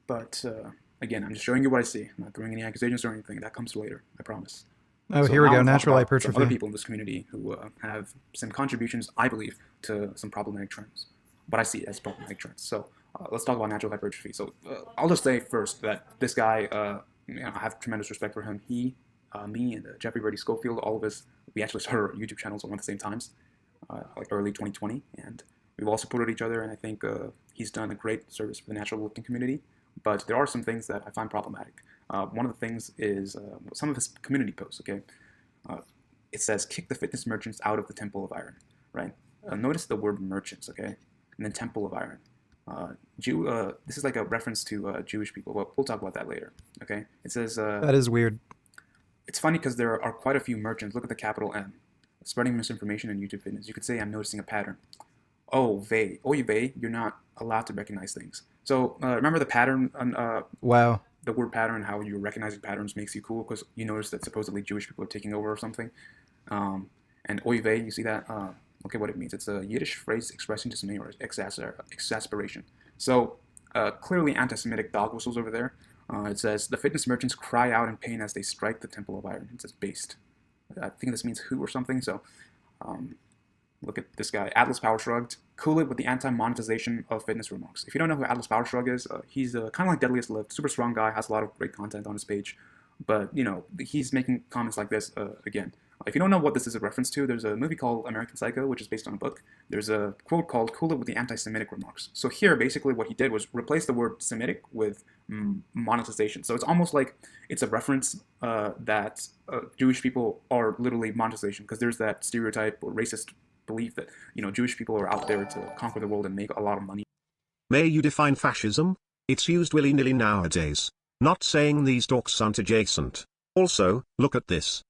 But again, I'm just showing you what I see. I'm not throwing any accusations or anything. That comes later, I promise. Oh, So here we now I go. want to talk Natural about some other hypertrophy. people in this community who have some contributions, I believe, to some problematic trends. But I see it as problematic trends. So let's talk about natural hypertrophy. So I'll just say first that this guy, I have tremendous respect for him. Me, and Jeffrey Brady Schofield, all of us, we actually started our YouTube channels around the same times, like early 2020, and we've all supported each other. And I think he's done a great service for the natural lifting community. But there are some things that I find problematic. One of the things is some of his community posts. Okay, uh, it says kick the fitness merchants out of the Temple of Iron. Right. Notice the word merchants. Okay, and then Temple of Iron. This is like a reference to Jewish people. Well, we'll talk about that later. Okay. It says That is weird. it's funny because there are quite a few merchants. Look at the capital M, spreading misinformation in YouTube fitness. You could say I'm noticing a pattern. Oh, oy vey, you're not allowed to recognize things. So remember the pattern, Wow. the word pattern, how you're recognizing patterns makes you cool because you notice that supposedly Jewish people are taking over or something. Um, and oy vey, you see that? Okay, what it means. It's a Yiddish phrase expressing dismay or exasperation. So clearly anti-Semitic dog whistles over there. It says the fitness merchants cry out in pain as they strike the Temple of Iron. It says based. I think this means who or something. So um, look at this guy, Atlas Power Shrugged. Cool it with the anti-monetization of fitness remarks. If you don't know who Atlas Power Shrug is, he's kind of like Deadliest Lift, super strong guy, has a lot of great content on his page. But he's making comments like this again. If you don't know what this is a reference to, there's a movie called American Psycho, which is based on a book. There's a quote called "Cool it with the anti-Semitic remarks." So here, basically, what he did was replace the word Semitic with monetization. So it's almost like it's a reference that Jewish people are literally monetization, because there's that stereotype or racist belief that Jewish people are out there to conquer the world and make a lot of money. May you define fascism? It's used willy-nilly nowadays. Not saying these dorks aren't adjacent. Also, look at this.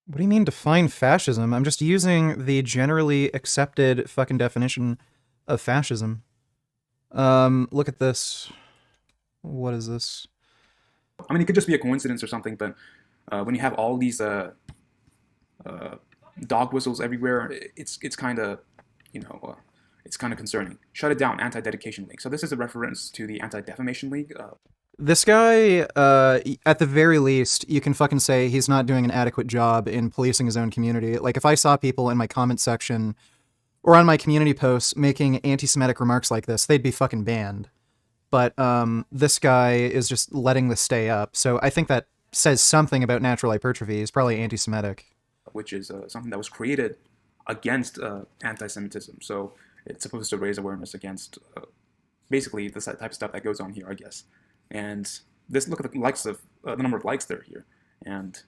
What do you mean define fascism? I'm just using the generally accepted fucking definition of fascism. Look at this. What is this? I mean, it could just be a coincidence or something, but when you have all these dog whistles everywhere, it's kind of, it's kind of concerning. Shut it down, Anti-Dedication League. So this is a reference to the Anti-Defamation League. This guy, at the very least, you can fucking say he's not doing an adequate job in policing his own community. Like, if I saw people in my comment section or on my community posts making anti-Semitic remarks like this, they'd be fucking banned. But this guy is just letting this stay up. So I think that says something about natural hypertrophy. He's probably anti-Semitic. Which is something that was created against anti-Semitism. So it's supposed to raise awareness against basically the type of stuff that goes on here, I guess. And look at the likes of the number of likes that are here, and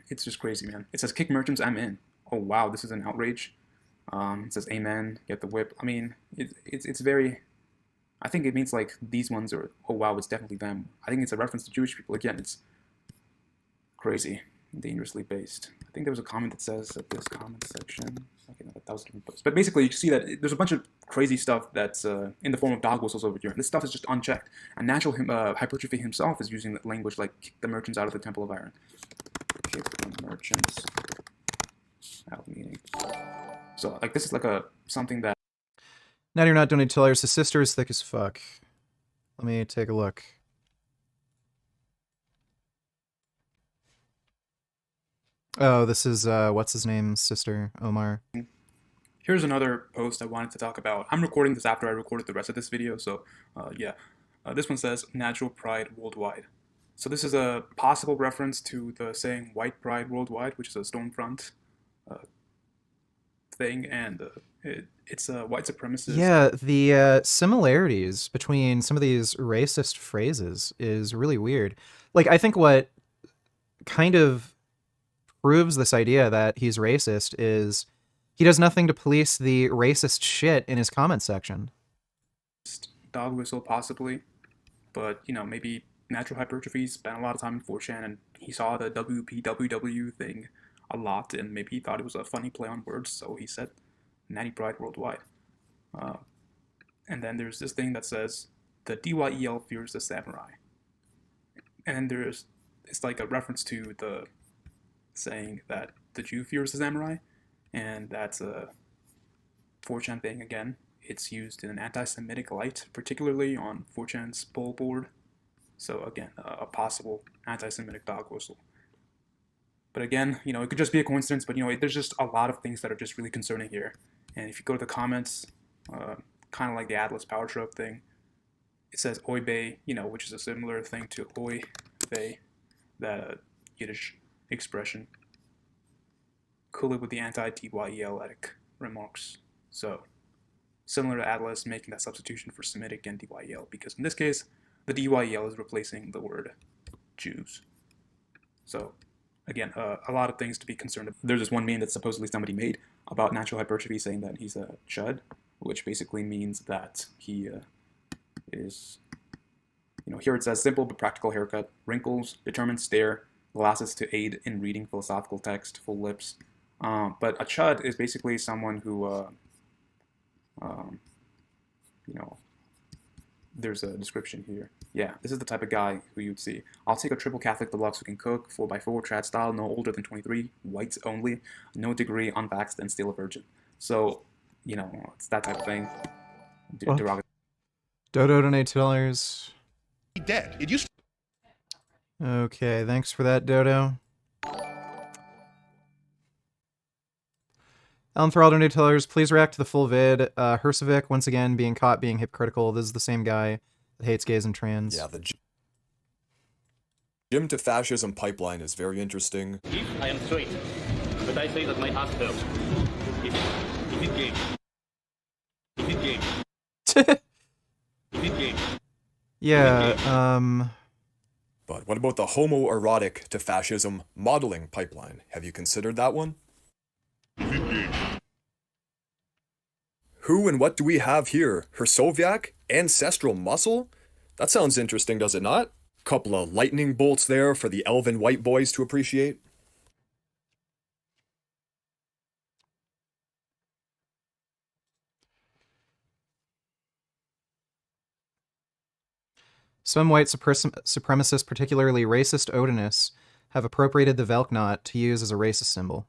it's just crazy, man. It says kick merchants, I'm in. Oh wow, this is an outrage. It says amen, get the whip. I mean, it's very. I think it means like these ones are. Oh wow, it's definitely them. I think it's a reference to Jewish people. Again, it's crazy, dangerously based. I think there was a comment that says that this comment section. Okay, no, that was a different post. But basically, you see that there's a bunch of crazy stuff that's in the form of dog whistles over here. And this stuff is just unchecked. And natural hypertrophy himself is using language like kick the merchants out of the Temple of Iron. Kick the merchants out, meaning. So like this is like something that. Now you're not donating $2. His sister is thick as fuck. Let me take a look. Oh, this is, what's his name? Sister, Omar. Here's another post I wanted to talk about. I'm recording this after I recorded the rest of this video, so yeah. This one says, Natural Pride Worldwide. So this is a possible reference to the saying White Pride Worldwide, which is a Stormfront thing, and it's a white supremacist. Yeah, the similarities between some of these racist phrases is really weird. Like, I think what kind of proves this idea that he's racist is he does nothing to police the racist shit in his comment section. Dog whistle, possibly, but maybe natural hypertrophy spent a lot of time in 4chan and he saw the WPWW thing a lot, and maybe he thought it was a funny play on words, so he said Natty Pride Worldwide. And then there's this thing that says the DYEL fears the samurai, and it's like a reference to the saying that the Jew fears the samurai, and that's a 4chan thing again. it's used in an anti-Semitic light, particularly on 4chan's poll board. So again, a possible anti-Semitic dog whistle. But again, it could just be a coincidence, but there's just a lot of things that are just really concerning here. And if you go to the comments, kind of like the Atlas power trope thing, it says oy vey, which is a similar thing to oy vey, that Yiddish expression, coupled with the anti-DYEL-etic remarks. So, similar to Atlas making that substitution for Semitic and DYEL, because in this case, the DYEL is replacing the word Jews. So, again, a lot of things to be concerned about. There's this one meme that supposedly somebody made about natural hypertrophy saying that he's a chud, which basically means that he is, here it says simple but practical haircut, wrinkles, determined stare, glasses to aid in reading philosophical text, full lips. But a chud is basically someone who, there's a description here. Yeah, this is the type of guy who you'd see. I'll take a triple Catholic deluxe who can cook, 4x4, trad style, no older than 23, whites only, no degree, unvaxxed, and still a virgin. So, it's that type of thing. Dodo donates $2. Dead. It used. Okay, thanks for that, Dodo. Alan Thrall donated $2. Please react to the full vid. Hersovic, once again, being caught being hypocritical. This is the same guy that hates gays and trans. Yeah, the Gym to Fascism pipeline is very interesting. If I am straight, but I say that my ass hurts. Is it gay? Is it gay? Is it gay? Yeah, But what about the homoerotic to fascism modeling pipeline? Have you considered that one? Who and what do we have here? Hersoviak? Ancestral muscle? That sounds interesting, does it not? Couple of lightning bolts there for the elven white boys to appreciate. some white supremacists, particularly racist Odinists, have appropriated the Velknot to use as a racist symbol.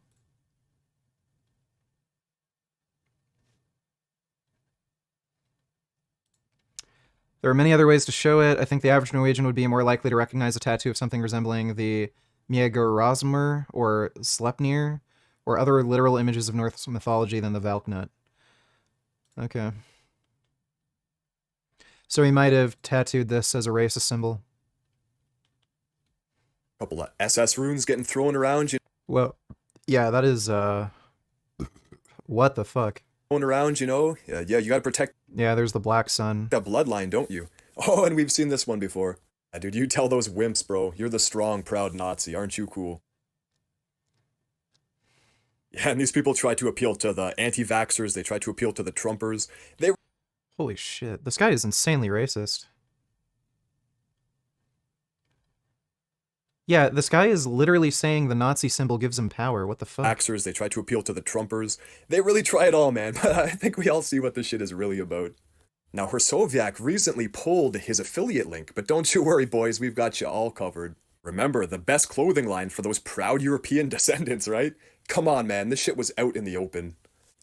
There are many other ways to show it. I think the average Norwegian would be more likely to recognize a tattoo of something resembling the Mjegurrasmur or Sleipnir or other literal images of Norse mythology than the Valknut. Okay. So he might have tattooed this as a racist symbol. Couple of SS runes getting thrown around. Well, yeah, that is, what the fuck? Around, Yeah, you gotta protect Yeah, there's the Black Sun. that bloodline, don't you? Oh, and we've seen this one before. Yeah, dude, you tell those wimps, bro. You're the strong, proud Nazi. Aren't you cool? Yeah, and these people try to appeal to the anti-vaxxers. They try to appeal to the Trumpers. Holy shit, this guy is insanely racist. Yeah, this guy is literally saying the Nazi symbol gives him power. What the fuck? Vaxxers, they try to appeal to the Trumpers. They really try it all, man. But I think we all see what this shit is really about. Now, Hersoviak recently pulled his affiliate link, but don't you worry, boys. We've got you all covered. Remember, the best clothing line for those proud European descendants, right? Come on, man. This shit was out in the open.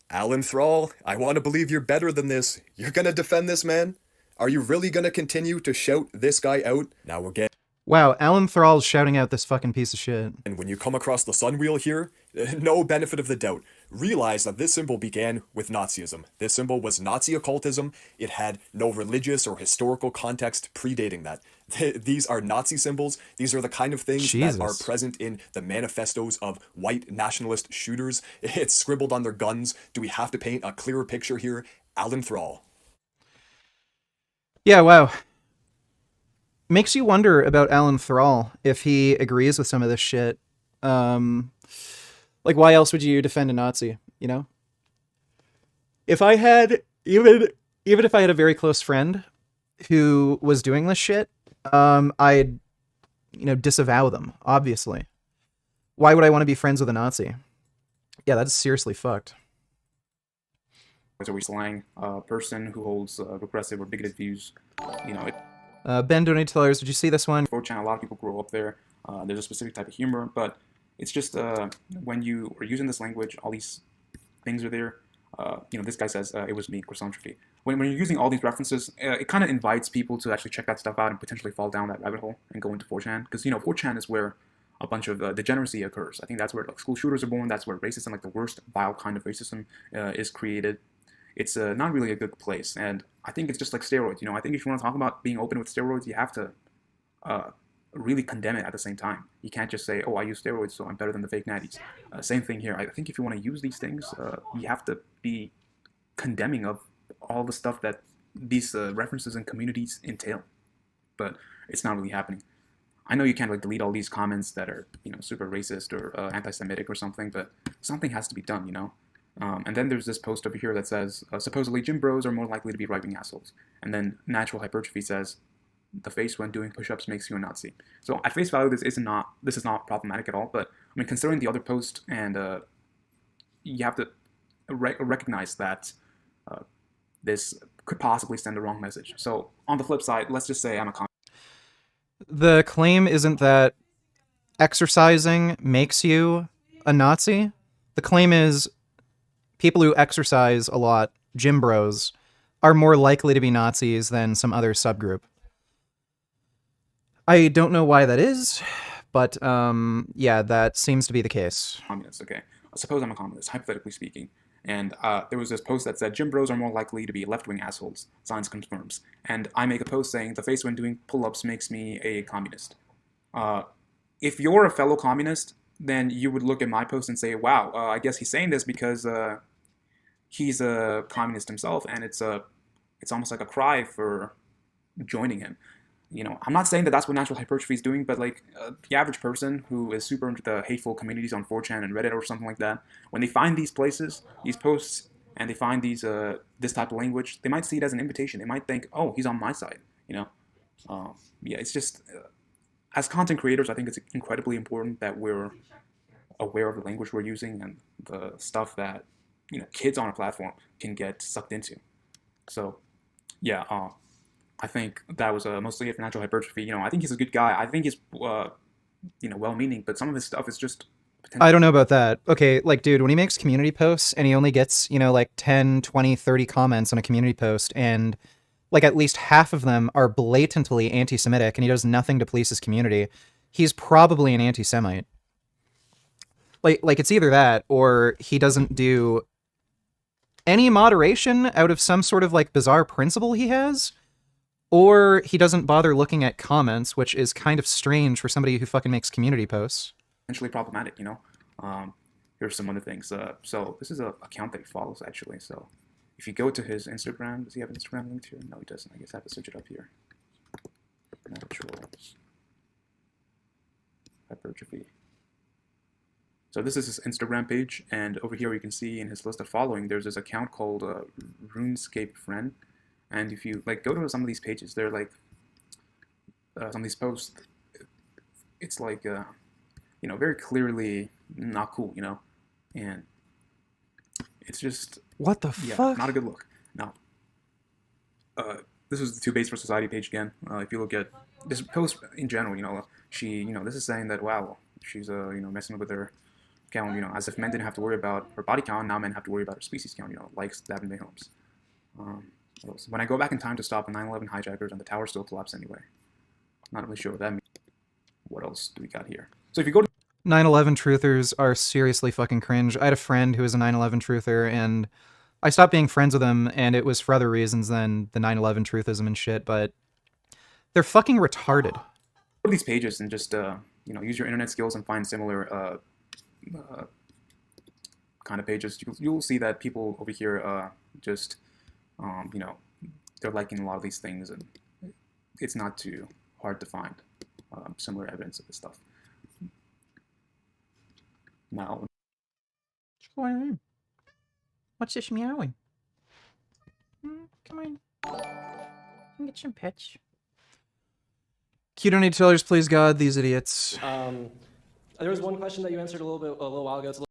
Alan Thrall, I want to believe you're better than this. You're gonna defend this, man? Are you really gonna continue to shout this guy out? Now we're getting... Wow, Alan Thrall's shouting out this fucking piece of shit. And when you come across the sun wheel here, no benefit of the doubt. Realize that this symbol began with Nazism. This symbol was Nazi occultism. It had no religious or historical context predating that. These are Nazi symbols. These are the kind of things that are present in the manifestos of white nationalist shooters. It's scribbled on their guns. Do we have to paint a clearer picture here? Alan Thrall. Yeah, wow. Makes you wonder about Alan Thrall, if he agrees with some of this shit. Like, why else would you defend a Nazi, If I had, even if I had a very close friend who was doing this shit, I'd, disavow them, obviously. Why would I want to be friends with a Nazi? Yeah, that's seriously fucked. Are we slang a person who holds regressive or bigoted views? Ben donated $2. Did you see this one? 4chan, a lot of people grow up there. There's a specific type of humor, but it's just when you are using this language, all these things are there. This guy says it was me, Croissantrophy. When you're using all these references, it kind of invites people to actually check that stuff out and potentially fall down that rabbit hole and go into 4chan. Because, 4chan is where a bunch of degeneracy occurs. I think that's where like school shooters are born. That's where racism, like the worst vile kind of racism, is created. It's not really a good place. And I think it's just like steroids. I think if you want to talk about being open with steroids, you have to really condemn it at the same time. You can't just say, oh, I use steroids, so I'm better than the fake natties. Same thing here. I think if you want to use these things, you have to be condemning of all the stuff that these references and communities entail. But it's not really happening. I know you can't like delete all these comments that are super racist or anti-Semitic or something, but something has to be done, And then there's this post over here that says supposedly gym bros are more likely to be right-wing assholes, and then Natural Hypertrophy says the face when doing push-ups makes you a Nazi. So at face value, this is not problematic at all. But I mean, considering the other post, and you have to recognize that this could possibly send the wrong message. So on the flip side, let's just say I'm a communist. The claim isn't that exercising makes you a Nazi. The claim is people who exercise a lot, gym bros, are more likely to be Nazis than some other subgroup. I don't know why that is, but yeah, that seems to be the case. Communist, okay. Suppose I'm a communist, hypothetically speaking, and there was this post that said gym bros are more likely to be left-wing assholes. Science confirms. And I make a post saying the face when doing pull-ups makes me a communist. If you're a fellow communist, then you would look at my post and say, wow, I guess he's saying this because he's a communist himself, and it's almost like a cry for joining him. I'm not saying that that's what Natural Hypertrophy is doing, but like the average person who is super into the hateful communities on 4chan and Reddit or something like that, when they find these places, these posts, and they find these this type of language, they might see it as an invitation. They might think, oh, he's on my side. Yeah, it's just as content creators, I think it's incredibly important that we're aware of the language we're using and the stuff that kids on our platform can get sucked into. So yeah. I think that was mostly it for Natural Hypertrophy. I think he's a good guy. I think he's, well-meaning, but some of his stuff is just... I don't know about that. Okay, like, dude, when he makes community posts and he only gets, like 10, 20, 30 comments on a community post, and like at least half of them are blatantly anti-Semitic, and he does nothing to police his community, he's probably an anti-Semite. Like it's either that, or he doesn't do any moderation out of some sort of like bizarre principle he has, or he doesn't bother looking at comments, which is kind of strange for somebody who fucking makes community posts. Potentially problematic, Here's some other things. So this is an account that he follows, actually. So if you go to his Instagram, does he have an Instagram link to it? No, he doesn't. I guess I have to search it up here. Natural Hypertrophy. So this is his Instagram page, and over here you can see in his list of following, there's this account called RuneScape Friend. And if you like go to some of these pages, they're like some of these posts. It's like very clearly not cool, and it's just what the fuck? Not a good look. Now, this is the Two Base for Society page again. If you look at this post in general, she this is saying that wow, she's messing with her count, as if men didn't have to worry about her body count, now men have to worry about her species count, likes Davin Bay Holmes. When I go back in time to stop the 9/11 hijackers and the tower still collapsed anyway. Not really sure what that means. What else do we got here? So if you go to 9/11 truthers are seriously fucking cringe. I had a friend who was a 9/11 truther, and I stopped being friends with him, and it was for other reasons than the 9/11 truthism and shit, but they're fucking retarded. Go to these pages and just use your internet skills and find similar kind of pages. You'll see that people over here just they're liking a lot of these things, and it's not too hard to find similar evidence of this stuff. Now, what's going on? What's this meowing? Come on. Can get some pets. Q don't need tellers, please God, these idiots. There was one question that you answered a little while ago. It's a little